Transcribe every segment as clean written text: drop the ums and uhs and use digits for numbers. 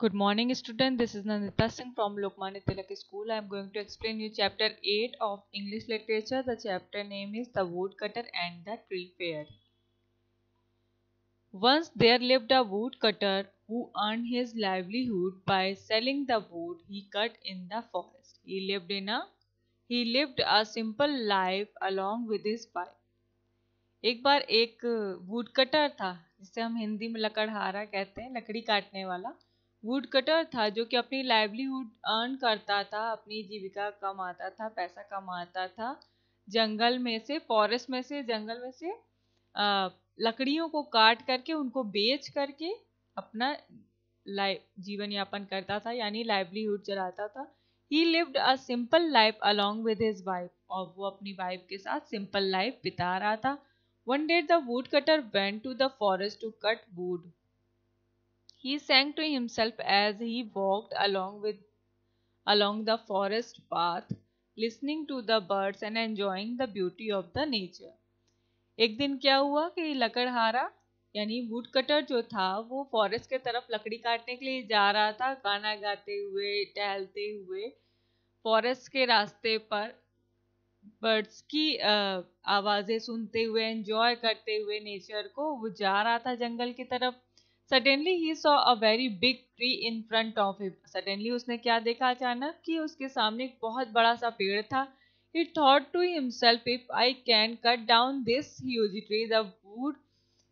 Good morning, student. This is Nandita Singh from Lokmanya Tilak School. I am going to explain you chapter 8 of English literature. The chapter name is The Woodcutter and the Tree Fairy. Once there lived a woodcutter who earned his livelihood by selling the wood he cut in the forest. He lived a simple life along with his wife. एक बार एक would cutter था, जिसे हम हिंदी में लकड़हारा कहते हैं, लकड़ी काटने वाला वुड कटर था, जो कि अपनी लाइवलीहुड अर्न करता था, अपनी जीविका कमाता था, पैसा कमाता था जंगल में से, फॉरेस्ट में से, जंगल में से लकड़ियों को काट करके उनको बेच करके अपना जीवन यापन करता था, यानी लाइवलीहुड चलाता था। ही lived a simple life along with his wife, और वो अपनी वाइफ के साथ सिंपल लाइफ बिता रहा था। One day the woodcutter went to the forest to cut wood. He sang to himself as he walked along the forest path, listening to the birds and enjoying the beauty of the nature. एक दिन क्या हुआ कि लकड़हारा यानी woodcutter जो था वो forest के तरफ लकड़ी काटने के लिए जा रहा था, गाना गाते हुए, टहलते हुए फॉरेस्ट के रास्ते पर बर्ड्स की आवाजें सुनते हुए, एंजॉय करते हुए नेचर को वो जा रहा था जंगल की तरफ। Suddenly he saw a very big tree in front of him. Suddenly उसने क्या देखा अचानक कि उसके सामने एक बहुत बड़ा सा पेड़ था। He thought to himself, if I can cut down this huge tree, the wood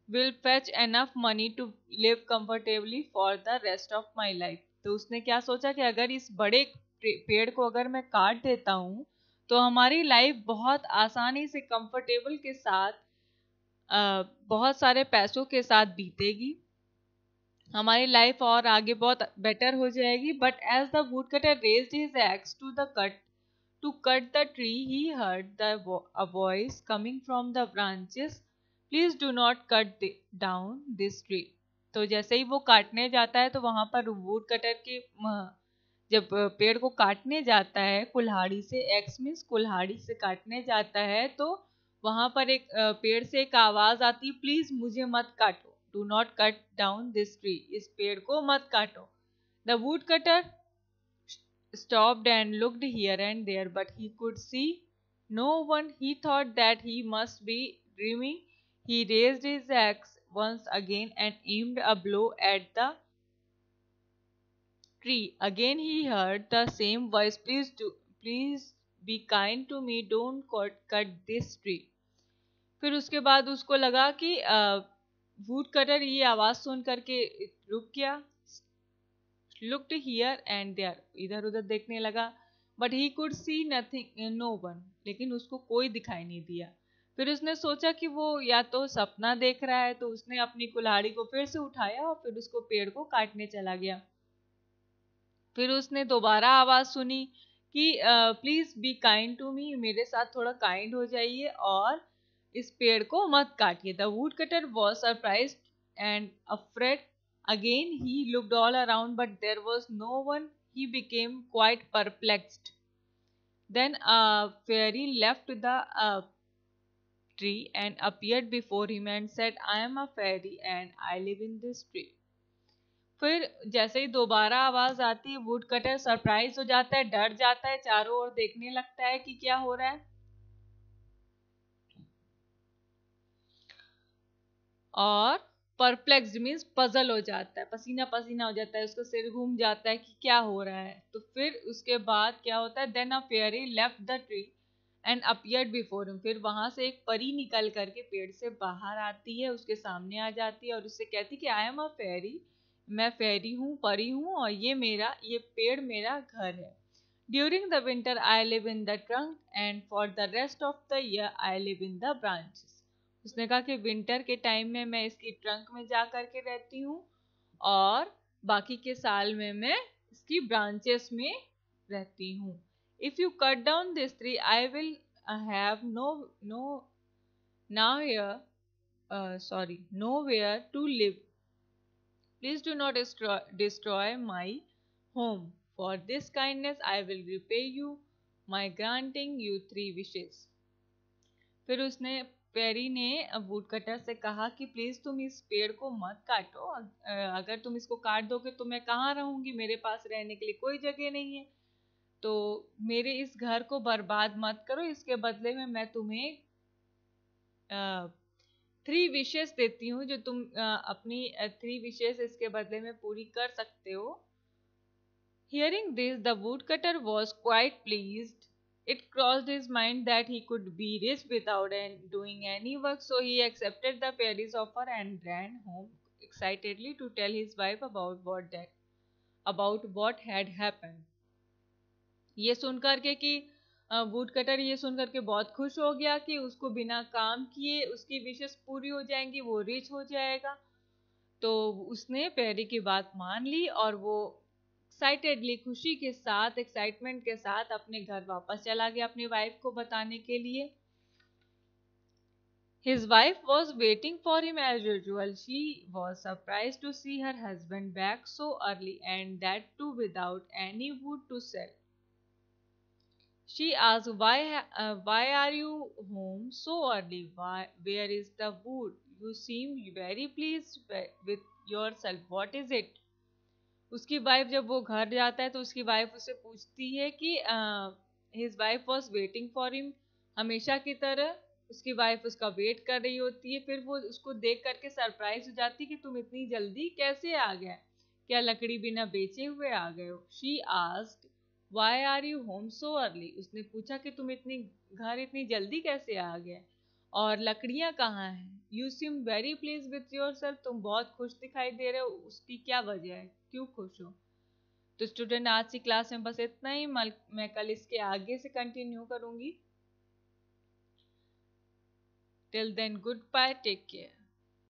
will fetch enough money to live comfortably for the rest of my life. तो उसने क्या सोचा कि अगर इस बड़े पेड़ को अगर मैं काट देता हूँ तो हमारी लाइफ बहुत आसानी से कंफर्टेबल के साथ बहुत सारे पैसों के साथ बीतेगी, हमारी लाइफ और आगे बहुत बेटर हो जाएगी। But as the wood cutter raised his axe to cut the tree, he heard the a voice coming from the branches, please do not cut down this tree. तो जैसे ही वो काटने जाता है तो वहां पर वुड कटर के जब पेड़ को काटने जाता है कुल्हाड़ी से, एक्स मीन्स कुल्हाड़ी से काटने जाता है, तो वहां पर एक पेड़ से एक आवाज आती है, प्लीज मुझे मत काटो, do not cut down this tree, इस पेड़ को मत काटो। The wood cutter stopped and looked here and there, but he could see no one. He thought that he must be dreaming. He raised his axe once again and aimed a blow at the tree. Again he heard the same voice, please be kind to me, don't cut this tree. फिर उसके बाद उसको लगा कि would cutter ये आवाज सुन करके रुक गया, looked here and there, इधर उधर देखने लगा, but he could see nothing, no one, लेकिन उसको कोई दिखाई नहीं दिया। फिर उसने सोचा कि वो या तो सपना देख रहा है, तो उसने अपनी कुल्हाड़ी को फिर से उठाया और फिर उसको पेड़ को काटने चला गया। फिर उसने दोबारा आवाज सुनी कि please be kind to me, मेरे साथ थोड़ा काइंड हो जाइए और इस पेड़ को मत काटिए। The wood cutter was surprised and afraid. Again he looked all around, but there was no one. He became quite perplexed. Then a fairy left the tree and appeared before him and said, I am a fairy and I live in this tree. फिर जैसे ही दोबारा आवाज आती है, would cutter surprise हो जाता है, डर जाता है, चारों ओर देखने लगता है कि क्या हो रहा है, और परप्लेक्स्ड मीन्स पजल हो जाता है, पसीना पसीना हो जाता है, उसका सिर घूम जाता है कि क्या हो रहा है। तो फिर उसके बाद क्या होता है, then a fairy left the tree and appeared before him. फिर वहां से एक परी निकल करके पेड़ से बाहर आती है, उसके सामने आ जाती है और उससे कहती है कि आई एम अ फेयरी, मैं फेयरी हूँ, परी हूँ, और ये पेड़ मेरा घर है। During the winter I live in the trunk and for the rest of the year I live in the branches. उसने कहा कि विंटर के टाइम में मैं इसकी ट्रंक में जा करके रहती हूँ और बाकी के साल में मैं इसकी ब्रांचेस में रहती हूँ। If you cut down this tree I will have nowhere to live. Please do not destroy my home. For this kindness I will repay you by granting you 3 wishes. फिर उसने पेरी ने would cutter से कहा कि please तुम इस पेड़ को मत काटो, अगर तुम इसको काट दोगे तो मैं कहाँ रहूंगी, मेरे पास रहने के लिए कोई जगह नहीं है, तो मेरे इस घर को बर्बाद मत करो, इसके बदले में मैं तुम्हें 3 विशेस देती हूँ, जो तुम अपनी 3 विशेस इसके बदले में पूरी कर सकते हो। Hearing this, the woodcutter was quite pleased. It crossed his mind that he could be rich without doing any work, so he accepted the fairy's offer and ran home excitedly to tell his wife about what had happened. ये सुनकर के कि would cutter ये सुनकर के बहुत खुश हो गया कि उसको बिना काम किए उसकी विशेष पूरी हो जाएंगी, वो रिच हो जाएगा। तो उसने पेरी की बात मान ली और वो एक्साइटेडली, खुशी के साथ, एक्साइटमेंट के साथ अपने घर वापस चला गया अपनी वाइफ को बताने के लिए। His wife was waiting for him as usual. She was surprised to see her husband back so early and that too without any wood to sell. She asked, why are you home so early? Where is the wood? You seem very pleased with yourself. What is it? उसकी wife जब वो घर जाता है तो उसकी wife उससे पूछती है कि his wife was waiting for him, हमेशा की तरह उसकी वाइफ उसका वेट कर रही होती है। फिर वो उसको देख करके सरप्राइज हो जाती है कि तुम इतनी जल्दी कैसे आ गए, क्या लकड़ी बिना बेचे हुए आ गए हो। She asked why are you home so early, उसने पूछा कि तुम इतनी जल्दी कैसे आ गए और लकड़ियां कहाँ हैं। You SIM very please with your self, तुम बहुत खुश दिखाई दे रहे हो, उसकी क्या वजह है, क्यों खुश हो। तो स्टूडेंट आज की क्लास में बस इतना ही, मैं कल इसके आगे से कंटिन्यू करूंगी। Till then good bye, take care.